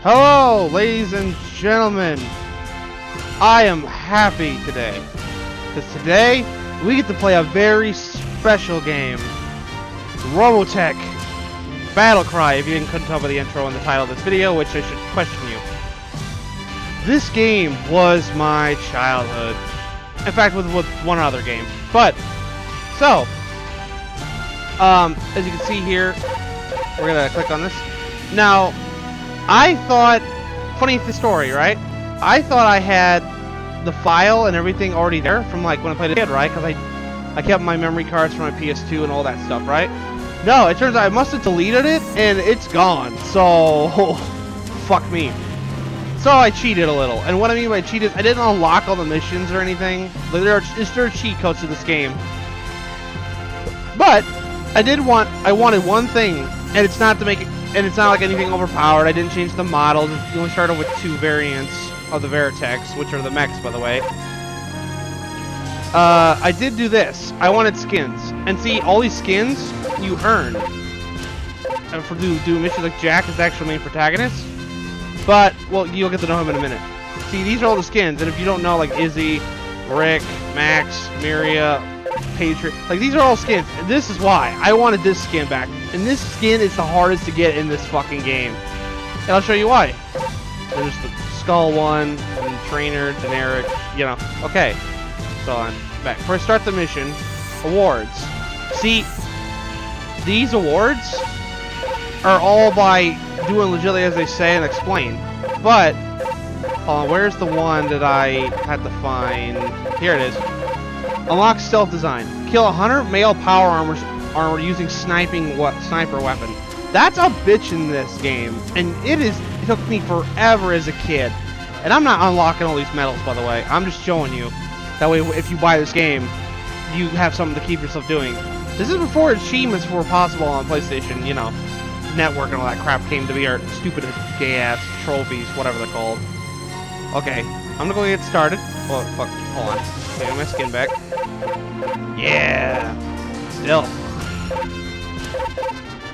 Hello, ladies and gentlemen. I am happy today, because today we get to play a very special game, Robotech Battlecry, if you couldn't tell by the intro and the title of this video, which I should question you. This game was my childhood. In fact, with one other game. But, so, as you can see here, we're going to click on this. Now, I thought, funny the story, right? I thought I had the file and everything already there from like when I played as a kid, right? Because I kept my memory cards from my PS2 and all that stuff, right? No, it turns out I must have deleted it and it's gone. So, fuck me. So I cheated a little. And what I mean by cheat is I didn't unlock all the missions or anything. There are cheat codes to this game. But I wanted one thing, and it's not to make it. And it's not like anything overpowered. I didn't change the models. You only started with 2 variants of the Veritechs, which are the mechs, by the way. I did do this. I wanted skins. And see, all these skins, you earn. And for do missions like Jack is the actual main protagonist. But, well, you'll get to know him in a minute. See, these are all the skins. And if you don't know, like Izzy, Rick, Max, Miria, Patriot, like these are all skins, and this is why I wanted this skin back. And this skin is the hardest to get in this fucking game, and I'll show you why. There's the Skull one, and Trainer, generic, you know. Okay, so I'm back. Before I start the mission, awards. See, these awards are all by doing legitimately as they say and explain. But where's the one that I had to find? Here it is. Unlock stealth design. Kill 100 male power armor using sniper weapon. That's a bitch in this game, and it took me forever as a kid. And I'm not unlocking all these medals, by the way. I'm just showing you. That way, if you buy this game, you have something to keep yourself doing. This is before achievements were possible on PlayStation, you know, network and all that crap came to be our stupid gay-ass trophies, whatever they're called. Okay, I'm gonna go get started. Oh, fuck, hold on. Okay, get my skin back. Yeah! Still.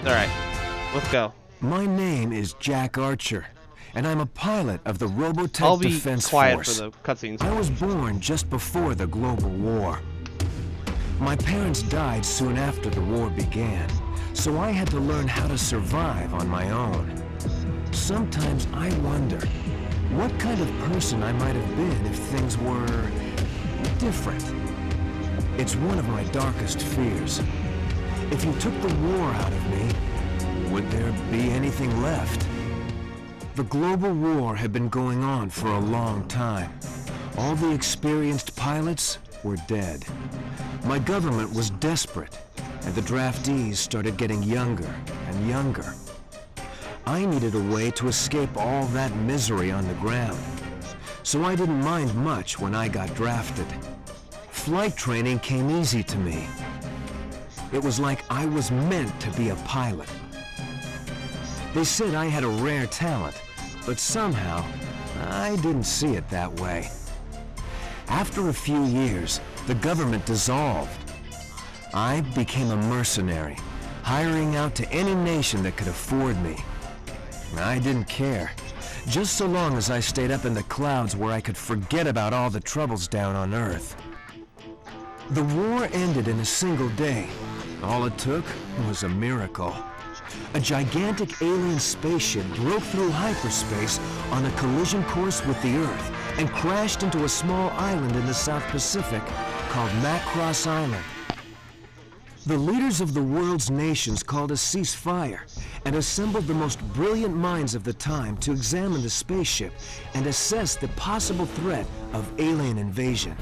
Alright, let's go. My name is Jack Archer, and I'm a pilot of the Robotech I'll be Defense quiet Force. for the cutscenes. I was born just before the global war. My parents died soon after the war began, so I had to learn how to survive on my own. Sometimes I wonder what kind of person I might have been if things were different. It's one of my darkest fears. If you took the war out of me, would there be anything left? The global war had been going on for a long time. All the experienced pilots were dead. My government was desperate, and the draftees started getting younger and younger. I needed a way to escape all that misery on the ground, so I didn't mind much when I got drafted. Flight training came easy to me. It was like I was meant to be a pilot. They said I had a rare talent, but somehow I didn't see it that way. After a few years, the government dissolved. I became a mercenary, hiring out to any nation that could afford me. I didn't care, just so long as I stayed up in the clouds where I could forget about all the troubles down on Earth. The war ended in a single day. All it took was a miracle. A gigantic alien spaceship broke through hyperspace on a collision course with the Earth and crashed into a small island in the South Pacific called Macross Island. The leaders of the world's nations called a ceasefire and assembled the most brilliant minds of the time to examine the spaceship and assess the possible threat of alien invasion.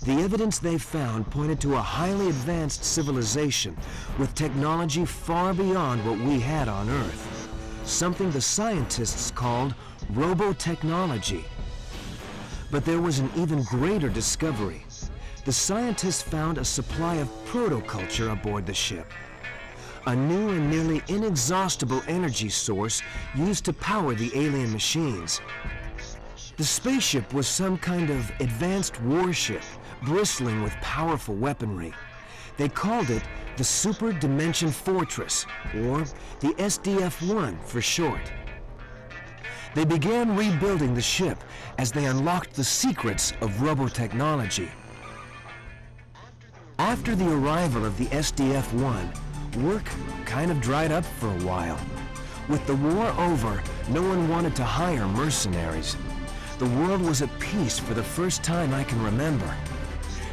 The evidence they found pointed to a highly advanced civilization with technology far beyond what we had on Earth, something the scientists called robotechnology. But there was an even greater discovery. The scientists found a supply of protoculture aboard the ship, a new and nearly inexhaustible energy source used to power the alien machines. The spaceship was some kind of advanced warship, bristling with powerful weaponry. They called it the Super Dimension Fortress, or the SDF-1 for short. They began rebuilding the ship as they unlocked the secrets of robotechnology. After the arrival of the SDF-1, work kind of dried up for a while. With the war over, no one wanted to hire mercenaries. The world was at peace for the first time I can remember,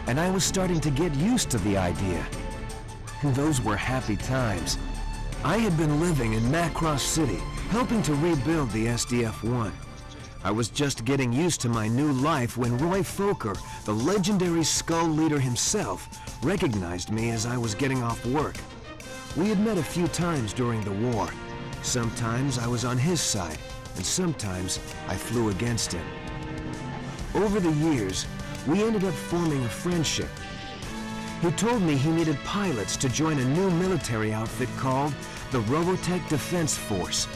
and I was starting to get used to the idea. Those were happy times. I had been living in Macross City, helping to rebuild the SDF-1. I was just getting used to my new life when Roy Fokker, the legendary Skull leader himself, recognized me as I was getting off work. We had met a few times during the war. Sometimes I was on his side, and sometimes I flew against him. Over the years, we ended up forming a friendship. He told me he needed pilots to join a new military outfit called the Robotech Defense Force.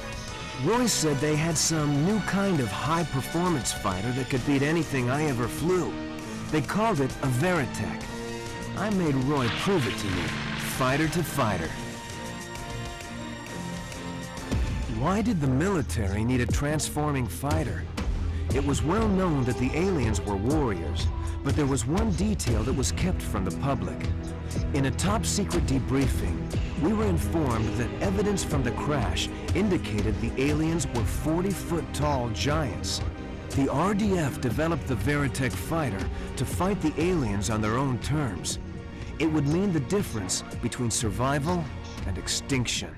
Roy said they had some new kind of high-performance fighter that could beat anything I ever flew. They called it a Veritech. I made Roy prove it to me, fighter to fighter. Why did the military need a transforming fighter? It was well known that the aliens were warriors, but there was one detail that was kept from the public. In a top-secret debriefing, we were informed that evidence from the crash indicated the aliens were 40-foot-tall giants. The RDF developed the Veritech fighter to fight the aliens on their own terms. It would mean the difference between survival and extinction.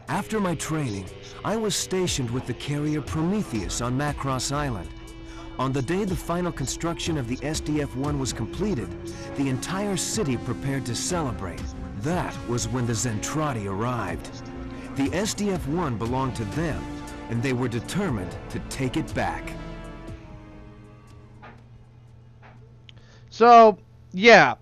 After my training, I was stationed with the carrier Prometheus on Macross Island. On the day the final construction of the SDF-1 was completed, the entire city prepared to celebrate. That was when the Zentradi arrived. The SDF-1 belonged to them, and they were determined to take it back. So, yeah.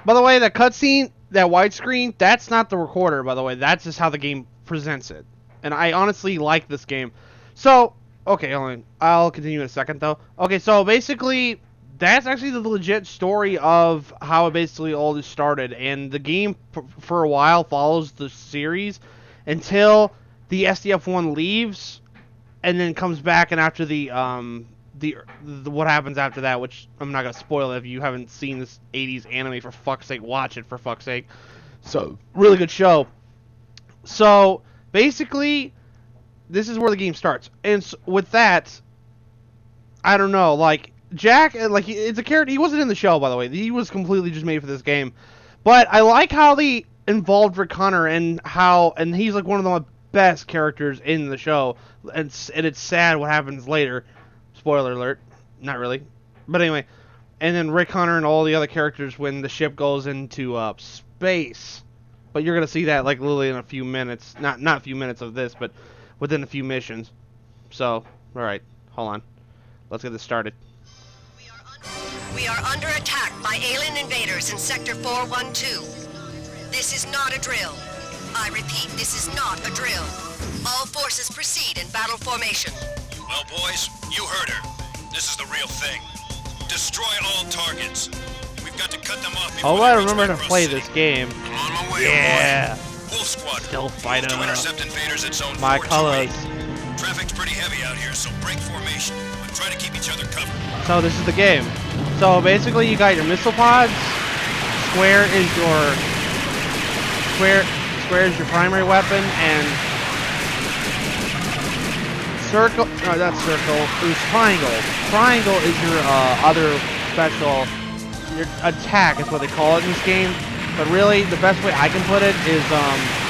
By the way, that cutscene, that widescreen, that's not the recorder, by the way. That's just how the game presents it. And I honestly like this game. So, okay, hold on. I'll continue in a second, though. Okay, so basically, that's actually the legit story of how it basically all this started. And the game, for a while, follows the series until the SDF-1 leaves and then comes back, and after the what happens after that, which I'm not going to spoil it if you haven't seen this 80s anime, for fuck's sake, watch it, for fuck's sake. So, really good show. So, basically, this is where the game starts. And with that, I don't know, like, Jack, like, it's a character, he wasn't in the show, by the way. He was completely just made for this game. But I like how they involved Rick Hunter and he's like one of the best characters in the show. And it's sad what happens later. Spoiler alert. Not really. But anyway. And then Rick Hunter and all the other characters when the ship goes into space. But you're going to see that like literally in a few minutes. Not a few minutes of this, but within a few missions. So, alright. Hold on. Let's get this started. We are under attack by alien invaders in Sector 412. This is not a drill. I repeat, this is not a drill. All forces proceed in battle formation. Well, boys, you heard her. This is the real thing. Destroy all targets. We've got to cut them off before I remember to play this game. I'm on my way, Yeah. Wolf Squad. Still fighting to intercept invaders at Zone my 428. colors. Traffic's pretty heavy out here, so break formation. But try to keep each other covered. So this is the game. So basically, you got your missile pods. Square is your primary weapon, and circle. No, that's circle. It was triangle. Triangle is your other special. Your attack is what they call it in this game. But really, the best way I can put it is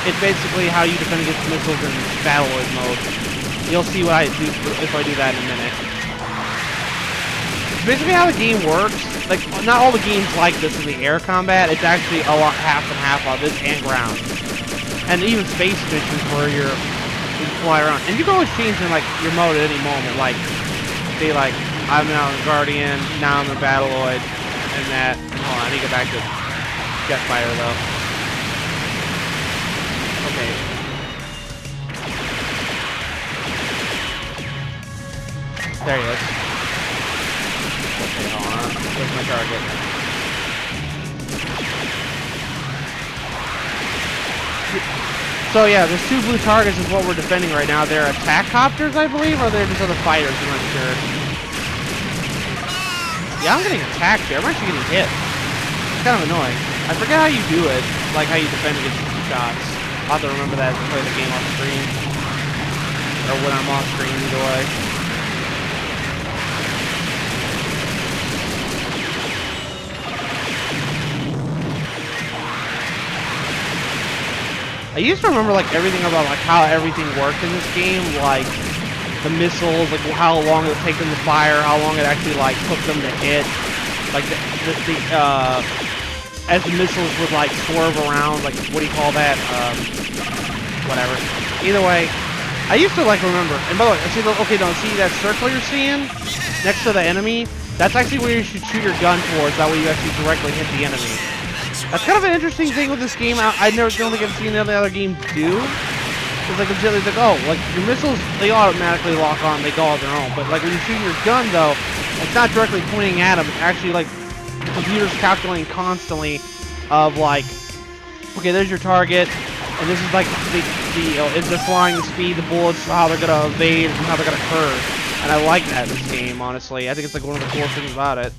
it's basically how you defend against missiles in Battleroid mode. You'll see what I do if I do that in a minute. Basically how the game works, like, not all the games like this in the air combat, it's actually a lot half and half of this and ground. And even space missions where you fly around. And you can always change in, like, your mode at any moment, like, say, like, I'm now in Guardian, now I'm in Battleroid, and that. Hold on, I need to get back to Jetfire, though. Okay. There he is. Okay, hold on. Where's my target? So yeah, there's 2 blue targets is what we're defending right now. They're attack copters, I believe, or they're just other fighters, I'm not sure. Yeah, I'm getting attacked here. I'm actually getting hit. It's kind of annoying. I forget how you do it, like how you defend against shots. I'll have to remember that to play the game off screen. Or when I'm off screen, either way. I used to remember like everything about like how everything worked in this game, like the missiles, like how long it would take them to fire, how long it actually like took them to hit, like as the missiles would like swerve around, like what do you call that? Whatever. Either way, I used to like remember. And by the way, see, okay, don't see that circle you're seeing next to the enemy? That's actually where you should shoot your gun towards. That way you actually directly hit the enemy. That's kind of an interesting thing with this game. I don't think I've seen any other game do. It's like it's like, oh, like your missiles, they automatically lock on, they go on their own. But like when you're shooting your gun, though, it's not directly pointing at them. It's actually like the computer's calculating constantly of like, okay, there's your target, and this is like if they're flying, the speed, the bullets, how they're gonna evade, and how they're gonna curve. And I like that in this game, honestly. I think it's like one of the coolest things about it.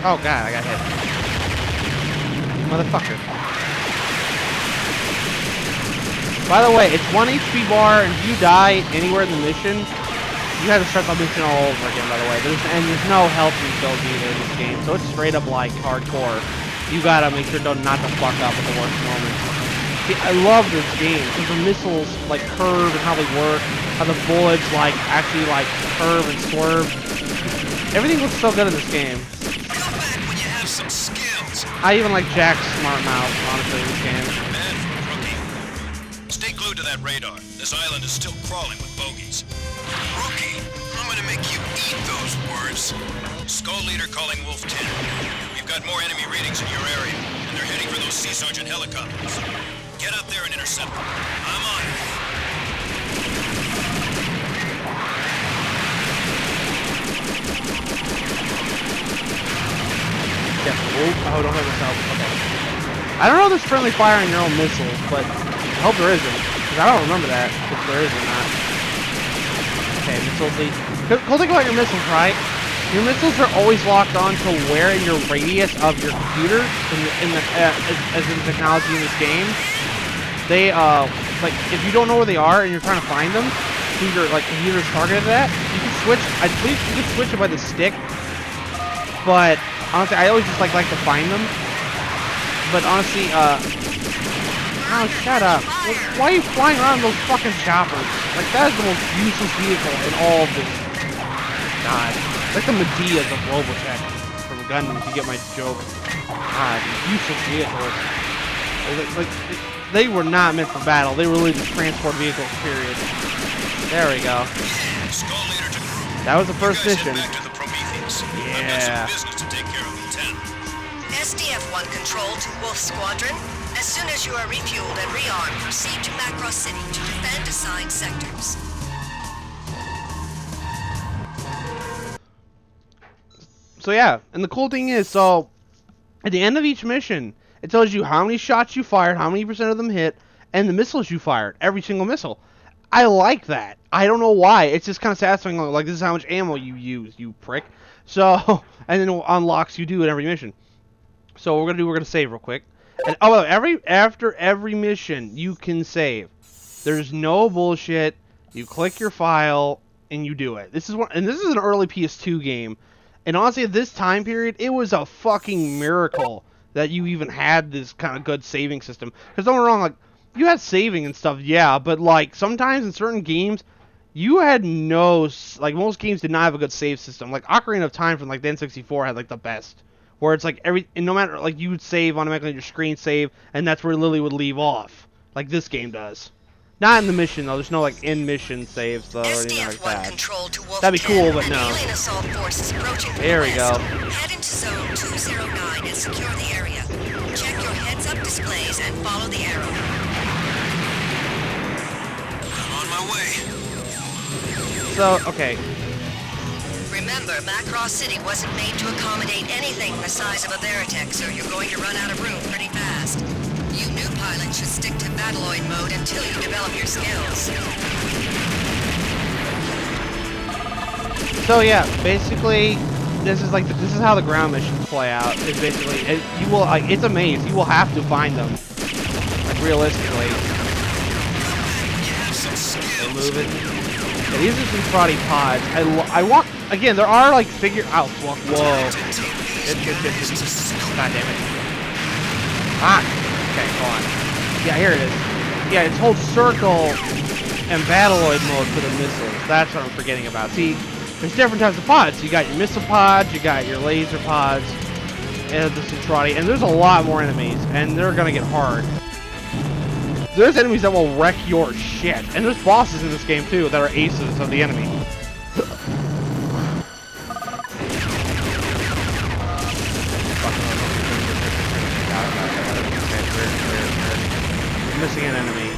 Oh god, I got hit. Motherfucker. By the way, it's 1 HP bar, and if you die anywhere in the mission, you have to start the mission all over again, by the way. There's no health refills either in this game, so it's straight up like hardcore. You gotta make sure not to fuck up at the worst moments. See, I love this game, because the missiles like curve and how they work, how the bullets like actually like curve and swerve. Everything looks so good in this game. Some skills. I even like Jack's smart mouth, honestly, in this game. Man, rookie. Stay glued to that radar. This island is still crawling with bogeys. Rookie, I'm gonna make you eat those words. Skull Leader calling Wolf 10. We've got more enemy readings in your area, and they're heading for those Sea Sergeant helicopters. Get out there and intercept them. I'm on it. Yeah. Oh, don't hit myself. Okay. I don't know if there's friendly fire on your own missiles, but I hope there isn't. Because I don't remember that, if there is or not. Okay, missiles lead. Cool thing about your missiles, right? Your missiles are always locked on to where in your radius of your computer, as in technology in this game. They, like, if you don't know where they are and you're trying to find them, who your, like, computer's targeted at, you can switch, I believe you can switch it by the stick, but honestly, I always just like to find them. But honestly, oh, shut up. Why are you flying around those fucking choppers? Like, that is the most useless vehicle in all of this. God. Like the Medeas of Robotech from Gundam, if you get my joke. God, useless vehicles. Like, they were not meant for battle. They were really just transport vehicles, period. There we go. That was the first mission. Yeah. SDF-1 control to Wolf Squadron. As soon as you are refueled and rearmed, proceed to Macross City to defend assigned sectors. So yeah, and the cool thing is, so at the end of each mission, it tells you how many shots you fired, how many % of them hit, and the missiles you fired, every single missile. I like that. I don't know why. It's just kind of satisfying. Like, this is how much ammo you use, you prick. So, and then it unlocks you do at every mission. So what we're gonna save real quick. And after every mission, you can save. There's no bullshit. You click your file and you do it. This is an early PS2 game. And honestly, at this time period, it was a fucking miracle that you even had this kind of good saving system. Because don't get me wrong, like, you had saving and stuff, yeah, but like sometimes in certain games, you had no, like, most games did not have a good save system. Like Ocarina of Time from like the N64 had like the best, where it's like no matter, like, you would save automatically on your screen save, and that's where Lily would leave off, like this game does. Not in the mission though. There's no like in mission saves though or anything like that. That'd be cool, but no. There we go. to Zone 209 and secure the area. Check your heads-up displays and follow the arrow. I'm on my way. So, okay. Remember, Macross City wasn't made to accommodate anything the size of a Veritech, so you're going to run out of room pretty fast. You new pilots should stick to Battloid mode until you develop your skills. So yeah, basically, this is how the ground missions play out. It's basically, it's a maze. You will have to find them, like realistically. Okay, move it. Yeah, these are some fraudy pods. I want, again, there are like whoa. God damn it. Ah, okay, hold on. Yeah, here it is. Yeah, it's hold circle and Battloid mode for the missiles. That's what I'm forgetting about. See, there's different types of pods. You got your missile pods, you got your laser pods, and the Centrati, and there's a lot more enemies, and they're gonna get hard. There's enemies that will wreck your shit, and there's bosses in this game too that are aces of the enemy. I'm missing an enemy.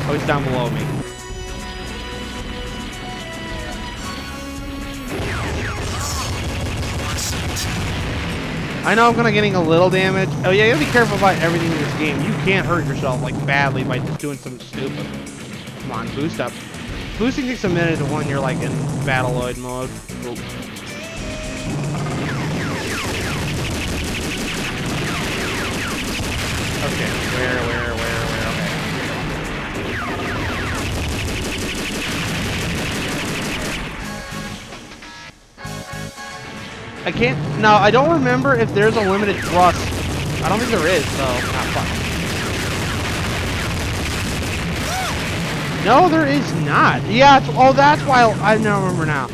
Oh, he's down below me. I know I'm gonna getting a little damage. Oh yeah, you gotta be careful about everything in this game. You can't hurt yourself like badly by just doing something stupid. Come on, boost up. Boosting takes a minute when you're like in Battloid mode. Oop. Okay, where, okay. I can't, no, I don't remember if there's a limited thrust. I don't think there is, so, fuck. No, there is not. Yeah, that's why I now remember now.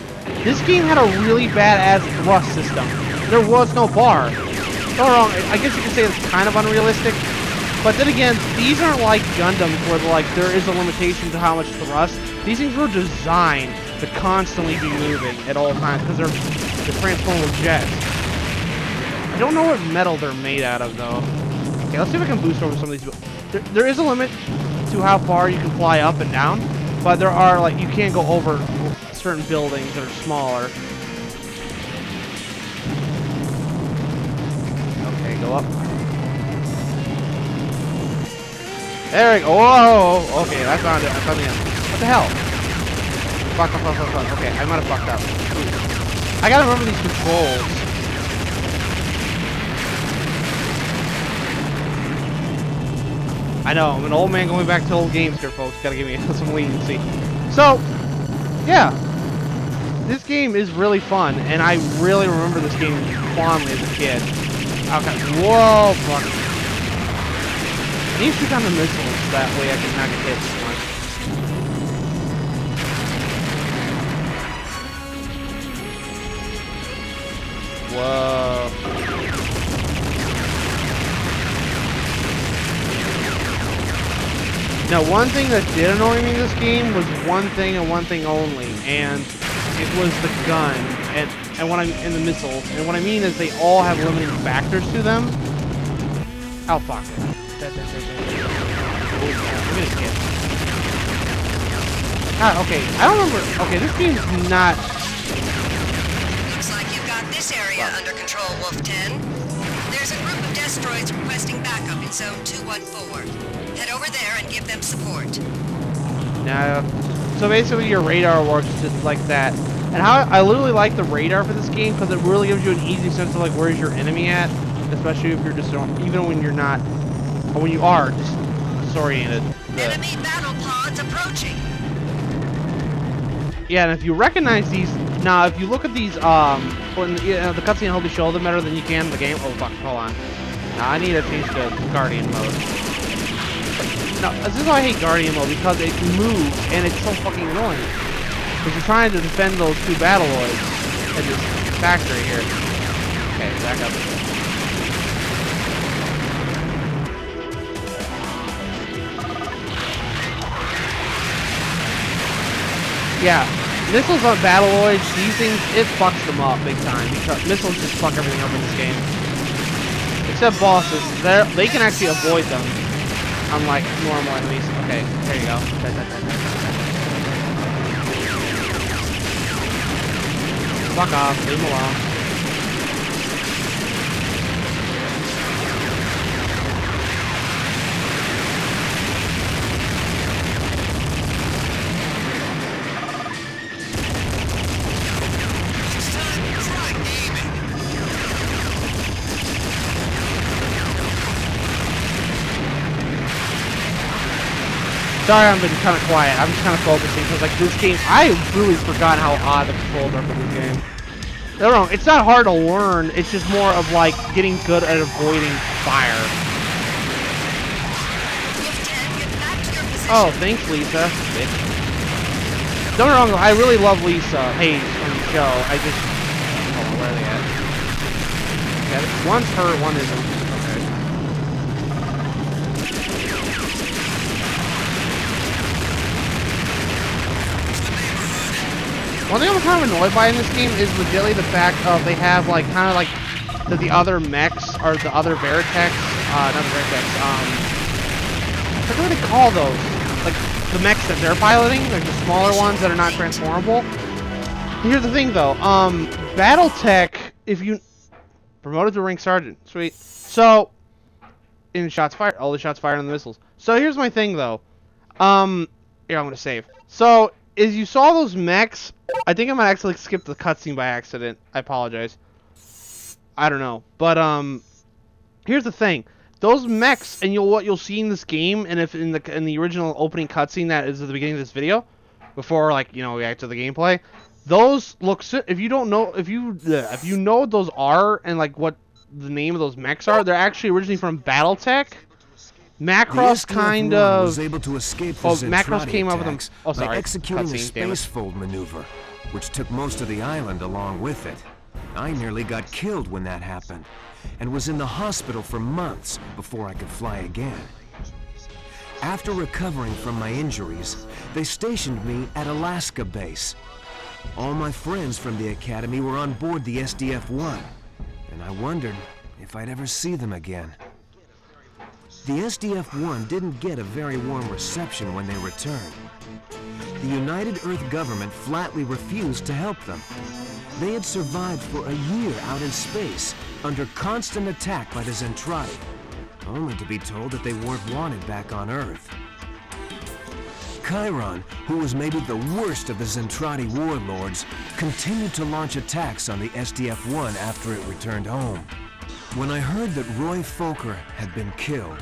This game had a really badass thrust system. There was no bar. No wrong, I guess you could say it's kind of unrealistic. But then again, these aren't like Gundams where like there is a limitation to how much thrust. These things were designed to constantly be moving at all times because they're transformable jets. I don't know what metal they're made out of though. Okay, let's see if I can boost over some of these. There is a limit to how far you can fly up and down, but there are like you can't go over certain buildings that are smaller. Okay, go up. There we go. Whoa! Okay, I found it. I found the end. What the hell? Fuck. Okay, I might have fucked up. I gotta remember these controls. I know, I'm an old man going back to old games here, folks. Gotta give me some leniency. So, yeah. This game is really fun, and I really remember this game fondly as a kid. Okay, whoa, fuck. I need to shoot down the missiles, that way I can not get hit so much. Whoa. Now, one thing that did annoy me in this game was one thing and one thing only, and it was the gun and what I'm in the missiles. And what I mean is they all have limiting factors to them. Oh fuck. Ah, okay. I don't remember. Okay, this game's not. Looks like you've got this area under control, Wolf 10. There's a group of destroids requesting backup in Zone 214. Head over there and give them support. No. So basically your radar works just like that. And how I literally like the radar for this game because it really gives you an easy sense of like where's your enemy at, especially if you're just even when you're not, or when you are just disoriented. Enemy battle pods approaching. Yeah, and if you recognize these, now if you look at these, when the cutscene will help you show them better than you can in the game. Oh fuck, hold on. Now I need to change to Guardian mode. No, this is why I hate Guardian mode, because it moves, and it's so fucking annoying. Because you're trying to defend those two Battloids at this factory here. Okay, back up. Yeah, Missiles on Battloids, these things, it fucks them up big time. Because missiles just fuck everything up in this game. Except bosses, they can actually avoid them. Unlike normal enemies. Okay, there you go. Fuck off, leave him alone. Sorry, I've been kind of quiet. I'm just kind of focusing because, like, this game, I really forgot how odd the controls are for this game. No, no, it's not hard to learn. It's just more of, like, getting good at avoiding fire. Oh, thanks, Lisa. Don't get me wrong, I really love Lisa Hayes from the show. I just... Hold on, where are they at? Okay, one's her, one isn't. One thing I'm kind of annoyed by in this game is legitimately the fact of they have like kind of like the other mechs or the other Veritechs, not the Veritechs, I forget what they call those. Like the mechs that they're piloting, like the smaller ones that are not transformable. Here's the thing though, Battletech, if you promoted to rank sergeant, sweet. So in shots fired, all the shots fired on the missiles. So here's my thing though, here I'm gonna save. So is you saw those mechs. I think I might actually skip the cutscene by accident. I apologize. I don't know, but here's the thing: those mechs, and what you'll see in this game, and if in the original opening cutscene that is at the beginning of this video, before like we act to the gameplay, those look. If you don't know, if you know what those are and like what the name of those mechs are, they're actually originally from BattleTech. Macross kind of was able to escape the Macross came up with them. Oh, by sorry. executing the Cutscene, damn it. spacefold maneuver, which took most of the island along with it. I nearly got killed when that happened, and was in the hospital for months before I could fly again. After recovering from my injuries, they stationed me at Alaska base. All my friends from the academy were on board the SDF-1, and I wondered if I'd ever see them again. The SDF-1 didn't get a very warm reception when they returned. The United Earth government flatly refused to help them. They had survived for a year out in space, under constant attack by the Zentradi, only to be told that they weren't wanted back on Earth. Chiron, who was maybe the worst of the Zentradi warlords, continued to launch attacks on the SDF-1 after it returned home. When I heard that Roy Fokker had been killed,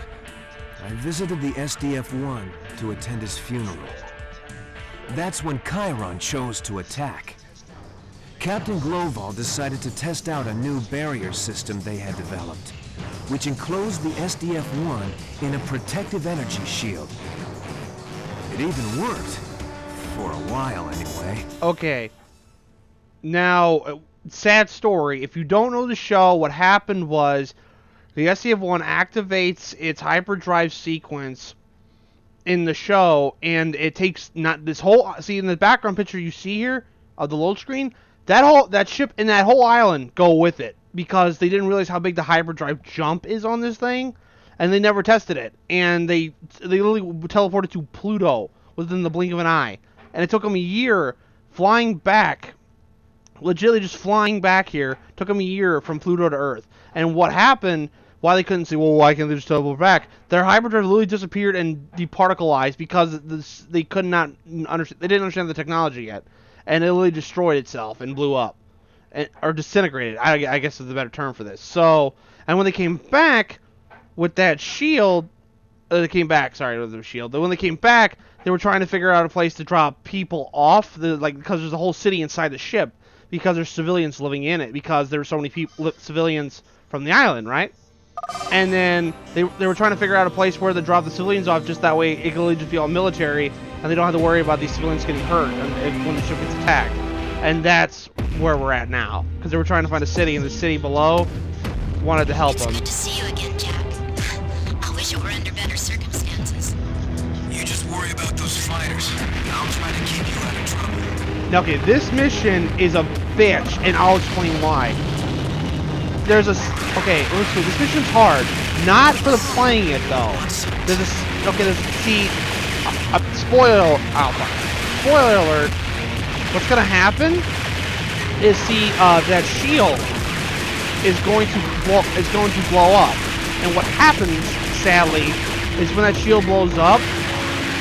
I visited the SDF-1 to attend his funeral. That's when Chiron chose to attack. Captain Gloval decided to test out a new barrier system they had developed, which enclosed the SDF-1 in a protective energy shield. It even worked, for a while anyway. Okay. Now, sad story. If you don't know the show, what happened was the SDF-1 activates its hyperdrive sequence in the show, and it takes not this whole. See in the background picture you see here of the load screen, that ship and that whole island go with it because they didn't realize how big the hyperdrive jump is on this thing, and they never tested it, and they literally teleported to Pluto within the blink of an eye, and it took them a year flying back. Legitimately just flying back here took them a year from Pluto to Earth. And what happened, why they couldn't say, well, why can't they just teleport back? Their hyperdrive literally disappeared and departicleized because they could not understand. They didn't understand the technology yet, and it literally destroyed itself and blew up, or disintegrated. I guess is the better term for this. So, and when they came back with that shield, they came back. Sorry, with the shield. When they came back, they were trying to figure out a place to drop people off, because there's a whole city inside the ship. Because there's civilians living in it, because there were so many people, civilians from the island, right? And then they were trying to figure out a place where to drop the civilians off, just that way it could just be all military, and they don't have to worry about these civilians getting hurt when the ship gets attacked. And that's where we're at now, because they were trying to find a city, and the city below wanted to help them. It's good to see you again, Jack. I wish it were under better circumstances. You just worry worry about those fighters. I'll try to keep you out of trouble. Now, okay, this mission is a bitch, and I'll explain why. There's a... Okay, let's see. This mission's hard. Not for the playing it, though. There's a... Okay, there's... See... Spoiler... Oh, fuck. Spoiler alert. What's gonna happen is, see, that shield is going to blow up. And what happens, sadly, is when that shield blows up,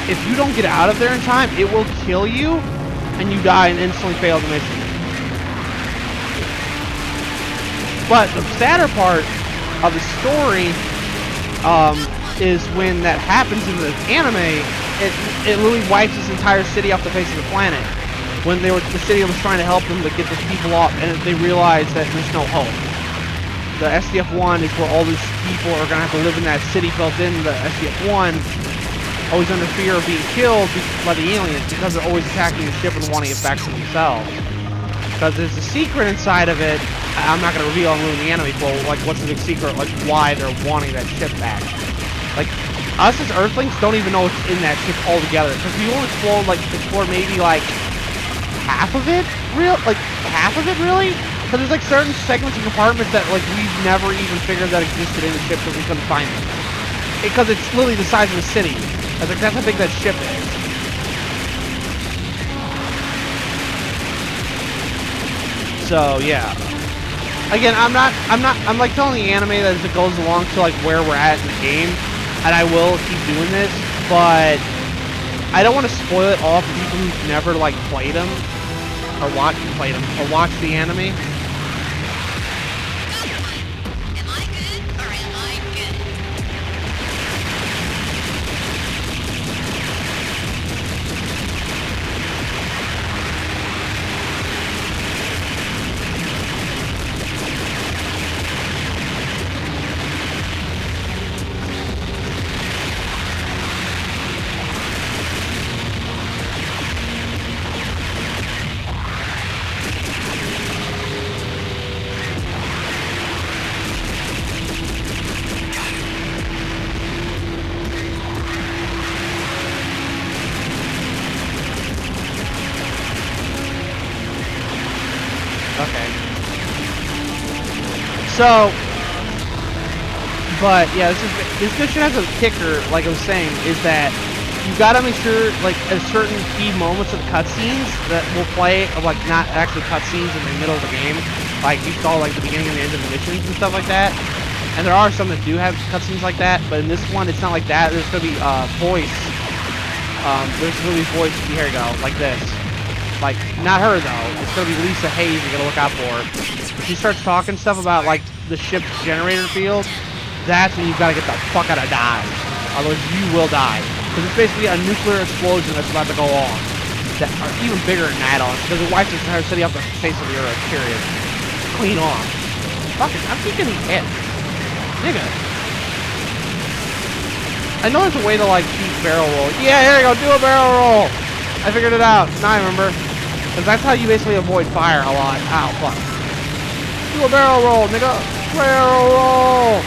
if you don't get out of there in time, it will kill you, and you die and instantly fail the mission. But the sadder part of the story is when that happens in the anime, it literally wipes this entire city off the face of the planet. When the city was trying to help them to get those people off, and they realized that there's no hope. The SDF-1 is where all these people are going to have to live in that city built in the SDF-1, always under fear of being killed by the aliens because they're always attacking the ship and wanting it back to themselves. Because there's a secret inside of it. I'm not going to reveal and ruin the anime flow, like what's the big secret, like why they're wanting that ship back. Like, us as Earthlings don't even know what's in that ship altogether. Because we won't explore maybe like half of it? Half of it really? Because there's like certain segments and compartments that like we've never even figured that existed in the ship because we couldn't find them. Because it's literally the size of a city. I was like, that's how big that ship is. So yeah. Again, I'm like telling the anime that as it goes along to like where we're at in the game, and I will keep doing this, but I don't want to spoil it all for people who've never like played them or watched the anime. Okay. So, but yeah, this mission has a kicker, like I was saying, is that you gotta make sure, like, at certain key moments of cutscenes that will play, of like not actually cutscenes in the middle of the game, like you saw like the beginning and the end of the missions and stuff like that. And there are some that do have cutscenes like that, but in this one, it's not like that. There's gonna be voice. There's gonna be voice. Here you go, like this. Like, not her though. It's gonna be Lisa Hayes you gotta look out for. If she starts talking stuff about like the ship's generator field, that's when you've gotta get the fuck out of Dodge. Otherwise you will die. Because it's basically a nuclear explosion that's about to go on. That are even bigger than that on. Because it wipes the entire city off the face of the earth, period. Clean off. Fucking, I'm keep getting hit. Nigga. I know there's a way to like keep barrel roll. Yeah, here you go, do a barrel roll! I figured it out. Now I remember. Because that's how you basically avoid fire a lot. Ow, fuck. Do a barrel roll, nigga. Barrel roll!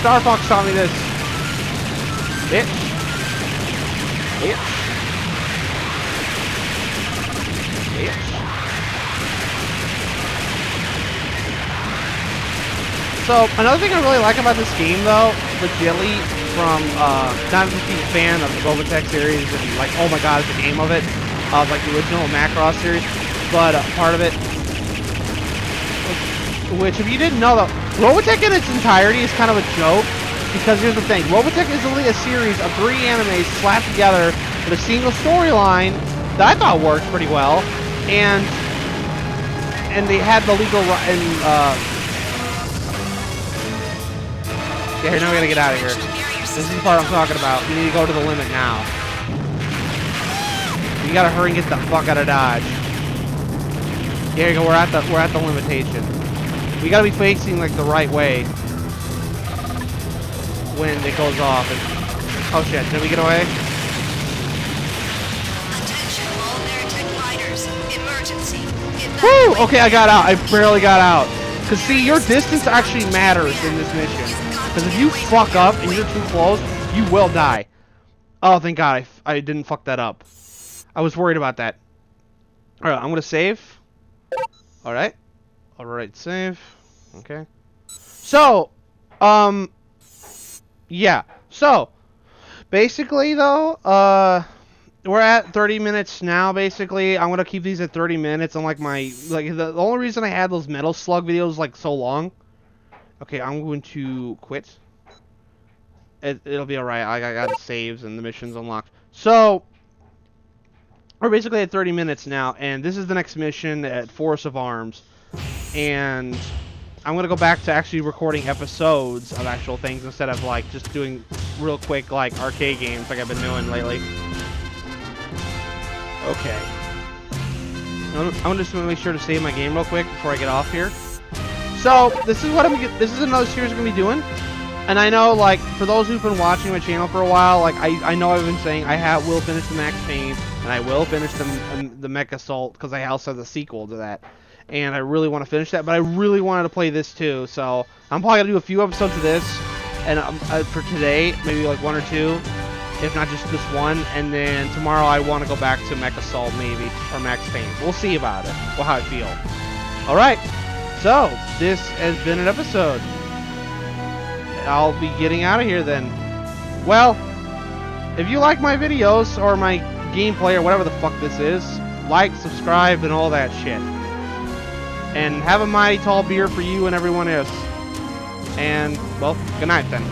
Star Fox taught me this. Bitch. Bitch. Bitch. So, another thing I really like about this game, though, legitly, from, not just being a fan of the Robotech series and, like, oh my god, it's a game of it, like the original Macross series, but part of it, which, if you didn't know, though, Robotech in its entirety is kind of a joke, because here's the thing, Robotech is only a series of 3 animes slapped together with a single storyline that I thought worked pretty well, and they had the legal, yeah, here, now we gotta get out of here. This is the part I'm talking about. We need to go to the limit now. You gotta hurry and get the fuck out of Dodge. Here you go, we're at the limitation. We gotta be facing like the right way when it goes off. And, oh shit, did we get away? Attention all Veritech fighters. Emergency. Woo! Okay, I got out. I barely got out. Cause see, your distance actually matters in this mission. Because if you fuck up and you're too close, you will die. Oh, thank God, I didn't fuck that up. I was worried about that. Alright, I'm gonna save. Alright. Alright, save. Okay. So, yeah. So, basically, though, we're at 30 minutes now, basically. I'm gonna keep these at 30 minutes. Unlike the only reason I had those Metal Slug videos, like, so long. Okay, I'm going to quit. It'll be alright. I got saves and the mission's unlocked. So, we're basically at 30 minutes now, and this is the next mission at Force of Arms. And I'm gonna go back to actually recording episodes of actual things instead of, like, just doing real quick, like, arcade games like I've been doing lately. Okay. I'm just gonna make sure to save my game real quick before I get off here. So, this is another series I'm gonna be doing. And I know, like, for those who've been watching my channel for a while, like, I know I've been saying will finish the Max Payne, and I will finish the Mech Assault, because I also have the sequel to that. And I really want to finish that, but I really wanted to play this too, so I'm probably gonna do a few episodes of this, and for today, maybe like 1 or 2, if not just this one, and then tomorrow I want to go back to Mech Assault maybe, or Max Payne. We'll see about it, or how I feel. Alright, so, this has been an episode. I'll be getting out of here then. Well, if you like my videos, or my gameplay, or whatever the fuck this is, like, subscribe, and all that shit. And have a mighty tall beer for you and everyone else. And, well, good night then.